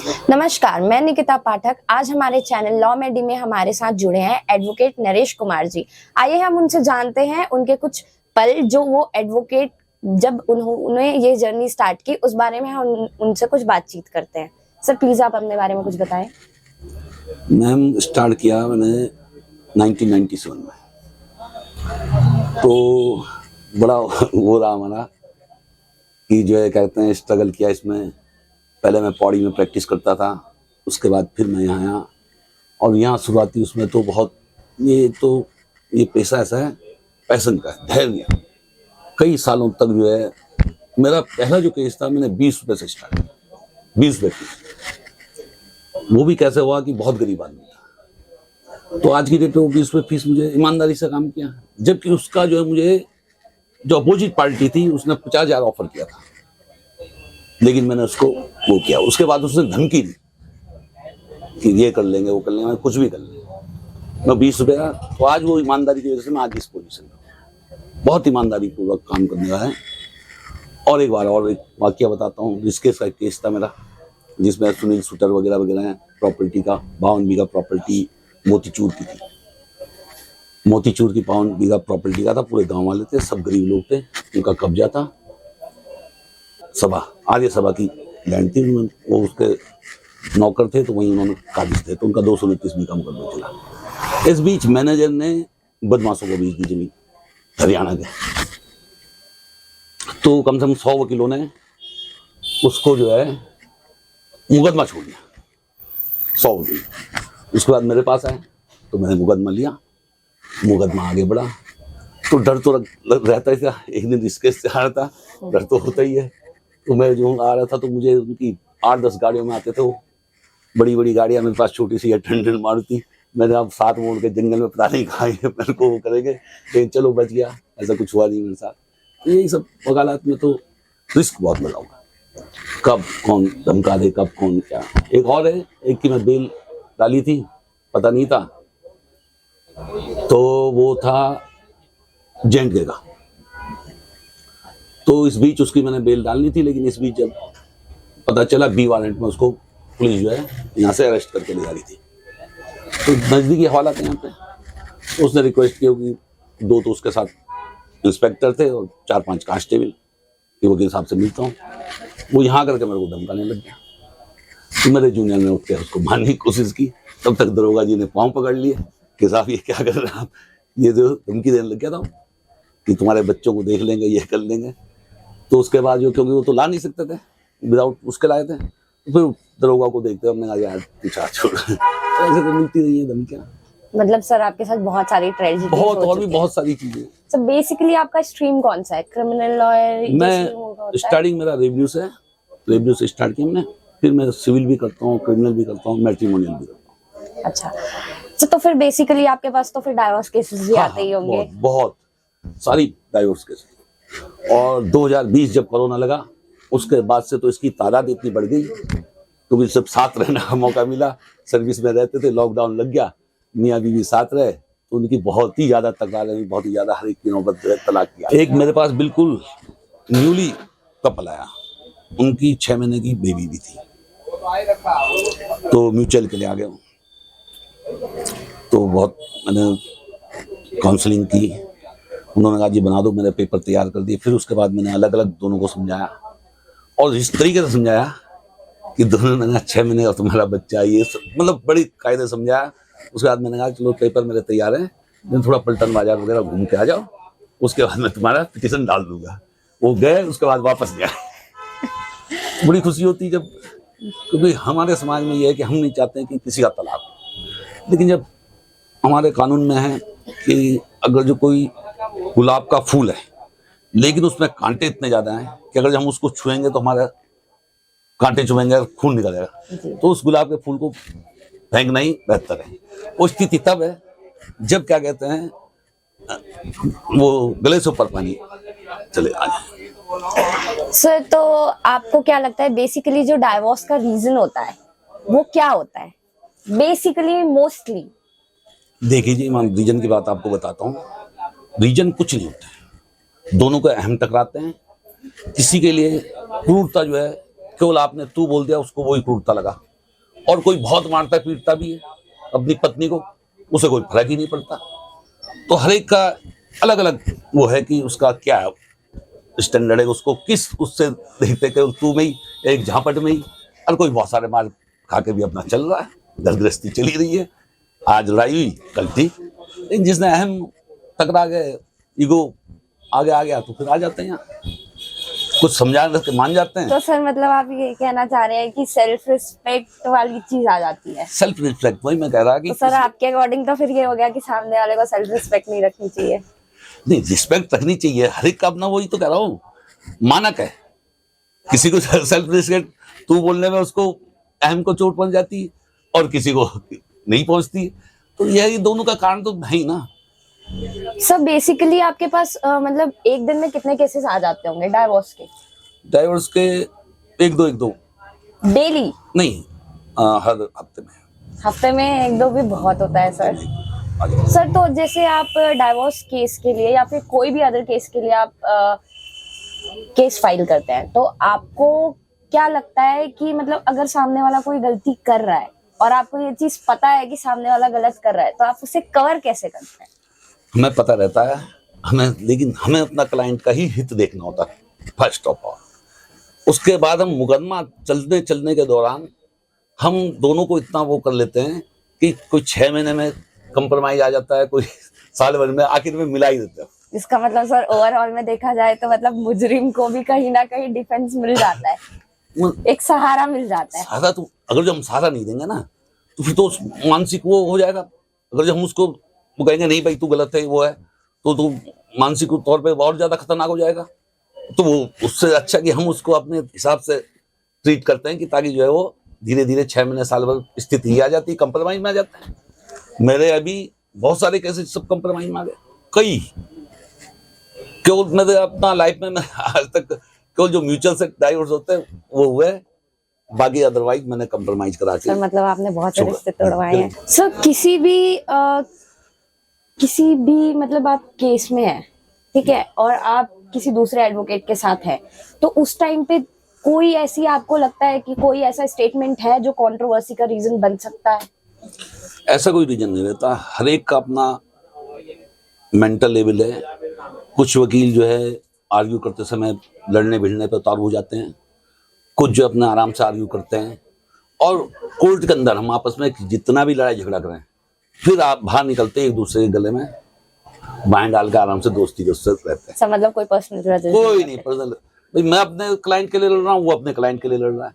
नमस्कार, मैं निकिता पाठक। आज हमारे चैनल लॉ मेडी में हमारे साथ जुड़े हैं एडवोकेट नरेश कुमार जी। आइए हम उनसे जानते हैं उनके कुछ पल जो वो एडवोकेट जब उन्होंने ये जर्नी स्टार्ट की उस बारे में हम उनसे कुछ बातचीत करते हैं। सर प्लीज आप अपने बारे में कुछ बताएं। मैम स्टार्ट किया मैंने 1997 में, तो बड़ा वो रहा हमारा कि जो है कहते हैं स्ट्रगल किया इसमें। पहले मैं पौड़ी में प्रैक्टिस करता था, उसके बाद फिर मैं यहाँ आया और यहाँ शुरुआती उसमें तो बहुत ये पेशा ऐसा है, पैशन का है, धैर्य। कई सालों तक जो है मेरा पहला जो केस था मैंने 20 रुपये से स्टार्ट किया, 20 रुपये की। वो भी कैसे हुआ कि बहुत गरीब आदमी था, तो आज की डेट में 20 रुपये फीस मुझे ईमानदारी से काम किया। जबकि उसका जो है मुझे जो अपोजिट पार्टी थी उसने 50,000 ऑफर किया था, लेकिन मैंने उसको वो किया। उसके बाद उसने धमकी दी कि ये कर लेंगे वो कर लेंगे, मैं कुछ भी कर लेंगे। मैं 20 रुपये का, तो आज वो ईमानदारी की वजह से मैं आज इस पोजीशन में बहुत ईमानदारी पूर्वक काम करने वाला है। और एक बार और एक वाकया बताता हूँ। रिस्केस का केस था मेरा, जिसमें सुनील शूटर वगैरह वगैरह हैं। प्रॉपर्टी का 52 बीघा प्रॉपर्टी मोतीचूर की थी। मोतीचूर की 52 बीघा प्रॉपर्टी का था। पूरे गाँव वाले थे, सब गरीब लोग थे, उनका कब्जा था। सभा आर्य सभा की लैंड थी, वो उसके नौकर थे, तो वहीं उन्होंने काबिज थे, तो उनका 229 बीघा मुकदमा चला। इस बीच मैनेजर ने बदमाशों को बेच दी जमीन हरियाणा के, तो कम से कम 100 वकीलों ने उसको जो है मुकदमा छोड़ दिया, 100 वकील। उसके बाद मेरे पास आए तो मैंने मुकदमा लिया, मुकदमा आगे बढ़ा। तो डर तो रहता ही था, एक दिन रिस्क से आ रहा था, डर तो होता ही है। तो मैं जो आ रहा था तो मुझे उनकी 8-10 गाड़ियों में आते थे, वो बड़ी बड़ी गाड़ियाँ, मेरे पास छोटी सी 100 मारुति। मैंने अब 7 मोड़ के जंगल में पता नहीं कहाँ मेरे को वो करेंगे, लेकिन चलो बच गया, ऐसा कुछ हुआ नहीं मेरे साथ। तो यही सब वकालत में तो रिस्क बहुत बड़ा होगा, कब कौन धमका दे, कब कौन क्या। एक और है, एक की मैं बेल डाली थी, पता नहीं था, तो वो था जेंट का। तो इस बीच उसकी मैंने बेल डालनी थी, लेकिन इस बीच जब पता चला बी वारंट में उसको पुलिस जो है यहाँ से अरेस्ट करके ले जा रही थी, तो नज़दीकी हवाला थे यहाँ पे। तो उसने रिक्वेस्ट की कि 2 तो उसके साथ इंस्पेक्टर थे और 4-5 कांस्टेबल कि वकील साहब से मिलता हूँ। वो यहाँ करके मेरे को धमकाने लग गया। तो मेरे जूनियर ने उठ के उसको मारने की कोशिश की, तब तक दरोगा जी ने पाँव पकड़ लिए कि साहब ये क्या कर रहे हैं आप। ये जो धमकी देने लग गया था कि तुम्हारे बच्चों को देख लेंगे, ये कर लेंगे। तो उसके बाद जो, क्योंकि वो तो ला नहीं सकते थे, विदाउट उसके लाए थे, तो फिर दरोगा को देखते हमने कहा यार पीछा छोड़। तो ऐसे तो मिलती रही है धमकियाँ। मतलब सर आपके साथ बहुत सारी ट्रेजेडी बहुत, और भी बहुत सारी चीजें। सर बेसिकली आपका स्ट्रीम कौन सा है? Criminal lawyer? मैं स्टार्टिंग मेरा रेवेन्यू से स्टार्ट किया मैंने, फिर मैं सिविल भी करता हूँ, क्रिमिनल भी करता हूँ, मैट्रिमोनियल भी करता हूँ। अच्छा, तो फिर बेसिकली आपके पास तो फिर डाइवोर्स केसेस भी आते ही होंगे। बहुत सारी डाइवोर्स केसेस। और 2020 जब कोरोना लगा, उसके बाद से तो इसकी तादाद इतनी बढ़ गई, क्योंकि सब साथ रहने का मौका मिला। सर्विस में रहते थे, लॉकडाउन लग गया, मियाँ बीवी साथ रहे, तो उनकी बहुत ही ज्यादा तकरारें, बहुत ही ज्यादा हर एक की नौबत तलाक किया। एक मेरे पास बिल्कुल न्यूली कपल आया, उनकी 6 महीने की बेबी भी थी, तो म्यूचुअल के लिए आ गया। तो बहुत मैंने काउंसलिंग की, उन्होंने कहा जी बना दो, मैंने पेपर तैयार कर दिए। फिर उसके बाद मैंने अलग अलग दोनों को समझाया, और इस तरीके से समझाया कि दोनों ने 6 महीने और तुम्हारा बच्चा, ये मतलब बड़ी कायदे समझाया। उसके बाद मैंने कहा चलो पेपर मेरे तैयार हैं, मैं थोड़ा पलटन बाजार वगैरह घूम के आ जाओ, उसके बाद मैं तुम्हारा पिटीशन डाल दूंगा। वो गए, उसके बाद वापस गए। बड़ी खुशी होती जब, क्योंकि हमारे समाज में ये है कि हम नहीं चाहते हैं कि किसी का तलाक हो, लेकिन जब हमारे कानून में है कि अगर जो कोई गुलाब का फूल है, लेकिन उसमें कांटे इतने ज्यादा हैं कि अगर हम उसको छुएंगे तो हमारा कांटे चुभेंगे, खून निकलेगा, तो उस गुलाब के फूल को फेंकना ही बेहतर है। वो स्थिति तब है जब क्या कहते हैं, वो गले से ऊपर पानी चले आ जाए। सर तो आपको क्या लगता है बेसिकली जो डाइवोर्स का रीजन होता है वो क्या होता है बेसिकली मोस्टली? देखिए जी, मैं रीजन की बात आपको बताता हूँ। रीजन कुछ नहीं होता है, दोनों को अहम टकराते हैं। किसी के लिए क्रूरता जो है, केवल आपने तू बोल दिया, उसको वही क्रूरता लगा, और कोई बहुत मारता पीटता भी है अपनी पत्नी को, उसे कोई फर्क ही नहीं पड़ता। तो हर एक का अलग अलग वो है कि उसका क्या स्टैंडर्ड है, उसको किस उससे देखते कि तू में ही एक झापट में ही, और कोई बहुत सारे मार खा के भी अपना चल रहा है, घर गृहस्थी चली रही है। आज लड़ाई हुई कल ठीक, लेकिन जिसने अहम टकरा गए, ईगो आगे आ गया तो फिर आ जाते हैं यहाँ, कुछ समझाने के मान जाते हैं। तो सर मतलब आप ये कहना चाह रहे हैं कि सेल्फ रिस्पेक्ट वाली चीज आ जाती है। सेल्फ रिस्पेक्ट, वही मैं कह रहा कि तो सर आपके अकॉर्डिंग तो फिर ये हो गया कि सामने वाले को सेल्फ रिस्पेक्ट नहीं रखनी चाहिए। नहीं, रिस्पेक्ट रखनी चाहिए, हर एक का अपना, वही तो कह रहा हूँ मानक है। किसी को सेल्फ रिस्पेक्ट तू बोलने में उसको अहम को चोट पहुंच जाती है और किसी को नहीं पहुंचती, तो यह दोनों का कारण तो है ही ना। सर बेसिकली आपके पास मतलब एक दिन में कितने केसेस आ जाते होंगे डाइवोर्स के? डाइवोर्स के एक दो डेली नहीं, हर हफ्ते में एक दो भी बहुत होता है सर। आ जाए। सर तो जैसे आप डाइवोर्स केस के लिए या फिर कोई भी अदर केस के लिए आप केस फाइल करते हैं, तो आपको क्या लगता है कि मतलब अगर सामने वाला कोई गलती कर रहा है और आपको ये चीज पता है कि सामने वाला गलत कर रहा है, तो आप उसे कवर कैसे करते हैं? हमें पता रहता है हमें, लेकिन हमें अपना क्लाइंट का ही हित देखना होता है फर्स्ट ऑफ ऑल। उसके बाद हम मुकदमा चलने के दौरान हम दोनों को इतना वो कर लेते हैं कि कोई 6 महीने में कंप्रोमाइज आ जाता है, कोई साल भर में, आखिर में मिला ही देता है। इसका मतलब सर ओवरऑल में देखा जाए तो मतलब मुजरिम को भी कहीं ना कहीं डिफेंस मिल जाता है, एक सहारा मिल जाता है। सहारा तो अगर जो हम सहारा नहीं देंगे ना तो फिर तो मानसिक वो हो जाएगा। अगर जो हम उसको वो कहेंगे नहीं भाई तू गलत है वो है, तो मानसिक तौर पे और ज्यादा खतरनाक हो जाएगा। तो वो उससे अच्छा कि हम उसको अपने हिसाब से ट्रीट करते हैं कि ताकि जो है वो धीरे धीरे 6 महीने साल भर स्थिति ही आ जाती है, कंप्रोमाइज में आ जाता है। मेरे अभी बहुत सारे केसेस सब कंप्रोमाइज में आ गए, कई केवल मेरे अपना लाइफ में मैं आज तक केवल जो म्यूचुअल से डाइवोर्स होते हैं वो हुए, बाकी अदरवाइज मैंने कंप्रोमाइज करा के। सर मतलब आपने बहुत से रिश्ते तोड़वाए हैं। सर किसी भी मतलब आप केस में है, ठीक है, और आप किसी दूसरे एडवोकेट के साथ है, तो उस टाइम पे कोई ऐसी आपको लगता है कि कोई ऐसा स्टेटमेंट है जो कंट्रोवर्सी का रीजन बन सकता है? ऐसा कोई रीजन नहीं रहता, हर एक का अपना मेंटल लेवल है। कुछ वकील जो है आर्ग्यू करते समय लड़ने भिड़ने पर उतारू हो जाते हैं, कुछ जो अपने आराम से आर्ग्यू करते हैं, और कोर्ट के अंदर हम आपस में जितना भी लड़ाई झगड़ा करें फिर आप बाहर निकलते एक दूसरे के गले में बाएं डाल के आराम से दोस्ती के उससे रहते हैं। सर मतलब कोई पर्सनल कोई नहीं पर्सनल, भाई मैं अपने क्लाइंट के लिए लड़ रहा हूँ, वो अपने क्लाइंट के लिए लड़ रहा है,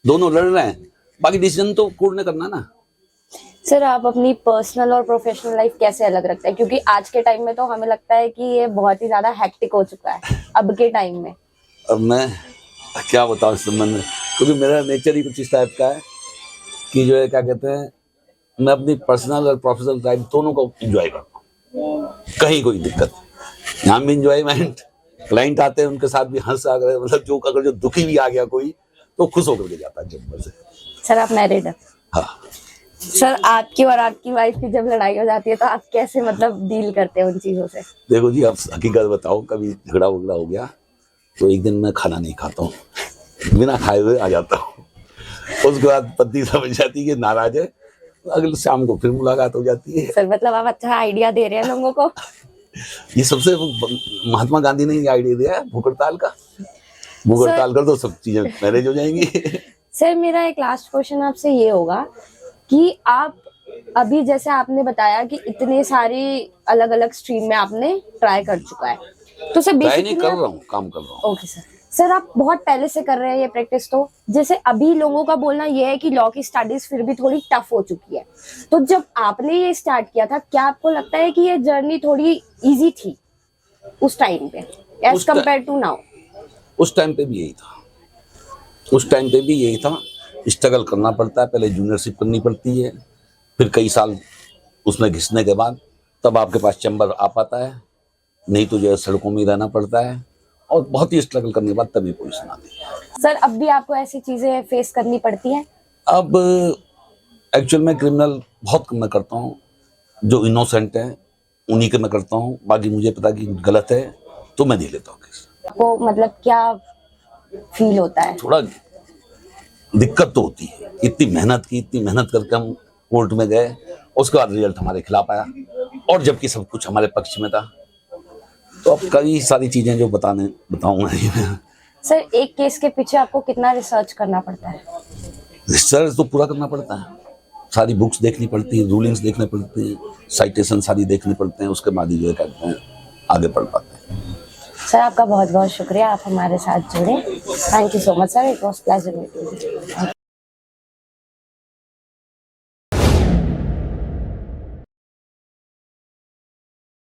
दोनों लड़ रहे हैं, बाकी डिसीजन तो कोर्ट ने करना ना। सर आप अपनी पर्सनल और प्रोफेशनल लाइफ कैसे अलग रखते हैं? क्योंकि आज के टाइम में तो हमें लगता है कि ये बहुत ही ज्यादा हेक्टिक हो चुका है अब के टाइम में। अब मैं क्या बताऊं इस संबंध में, क्योंकि मेरा नेचर ही कुछ इस टाइप का है कि जो है क्या कहते हैं, मैं अपनी पर्सनल और प्रोफेशनल लाइफ दोनों को एंजॉय करता हूँ, कहीं कोई दिक्कत नहीं। यहाँ भी एंजॉयमेंट, क्लाइंट आते हैं उनके साथ भी हंस आ गए, मतलब जो अगर जो दुखी भी आ गया कोई तो खुश होकर के जाता है जब से। सर आप मैरिड है? हाँ। सर आपकी और आपकी वाइफ की जब लड़ाई हो जाती है तो आप कैसे मतलब डील करते हैं उन चीजों से? देखो जी, अब हकीकत बताओ, कभी झगड़ा वगड़ा हो गया तो एक दिन मैं खाना नहीं खाता हूँ, बिना खाए हुए आ जाता हूँ। उसके बाद पत्नी समझ जाती है कि नाराज है, अगले शाम को फिर मुलाकात हो जाती है। सर मतलब आप अच्छा आइडिया दे रहे हैं लोगों को। ये सबसे महात्मा गांधी ने ये आइडिया दिया है भूख हड़ताल का, भूख हड़ताल कर दो सब चीजें मैनेज हो जाएंगी। सर मेरा एक लास्ट क्वेश्चन आपसे ये होगा कि आप अभी जैसे आपने बताया कि इतने सारी अलग अलग स्ट्रीम में आपने ट्राई कर चुका है, तो सर बेसिकली कर रहा हूँ, काम कर रहा हूँ। ओके सर आप बहुत पहले से कर रहे हैं ये प्रैक्टिस, तो जैसे अभी लोगों का बोलना ये है कि लॉ की स्टडीज फिर भी थोड़ी टफ हो चुकी है, तो जब आपने ये स्टार्ट किया था क्या आपको लगता है कि ये जर्नी थोड़ी इजी थी उस टाइम पे एज कम्पेयर टू नाउ? उस टाइम पे भी यही था, उस टाइम पे भी यही था, स्ट्रगल करना पड़ता है, पहले जूनियरशिप करनी पड़ती है, फिर कई साल उसमें घिसने के बाद तब आपके पास चैम्बर आ पाता है, नहीं तो जो है सड़कों में रहना पड़ता है, और बहुत ही स्ट्रगल करने के बाद तभी पोजीशन आती है। सर अब भी आपको ऐसी चीजें फेस करनी पड़ती हैं? अब एक्चुअल में क्रिमिनल बहुत कम मैं करता हूँ, जो इनोसेंट है उन्हीं के मैं करता हूँ, बाकी मुझे पता कि गलत है तो मैं दे लेता हूँ केस। आपको मतलब क्या फील होता है? थोड़ा दिक्कत तो होती है। इतनी मेहनत करके हम कोर्ट में गए, उसके बाद रिजल्ट हमारे खिलाफ आया, और जबकि सब कुछ हमारे पक्ष में था। तो अब कई सारी चीजें जो बताऊंगा। सर, एक केस के पीछे आपको कितना रिसर्च करना पड़ता है? रिसर्च तो पूरा करना पड़ता है, सारी बुक्स देखनी पड़ती है, रूलिंग्स देखने पड़ती है, साइटेशन सारी देखने पड़ते हैं, उसके बाद ही जो है कहते हैं आगे बढ़ पाते हैं। सर, आपका बहुत बहुत शुक्रिया, आप हमारे साथ जुड़े। Thank you so much sir, it was pleasure meeting you.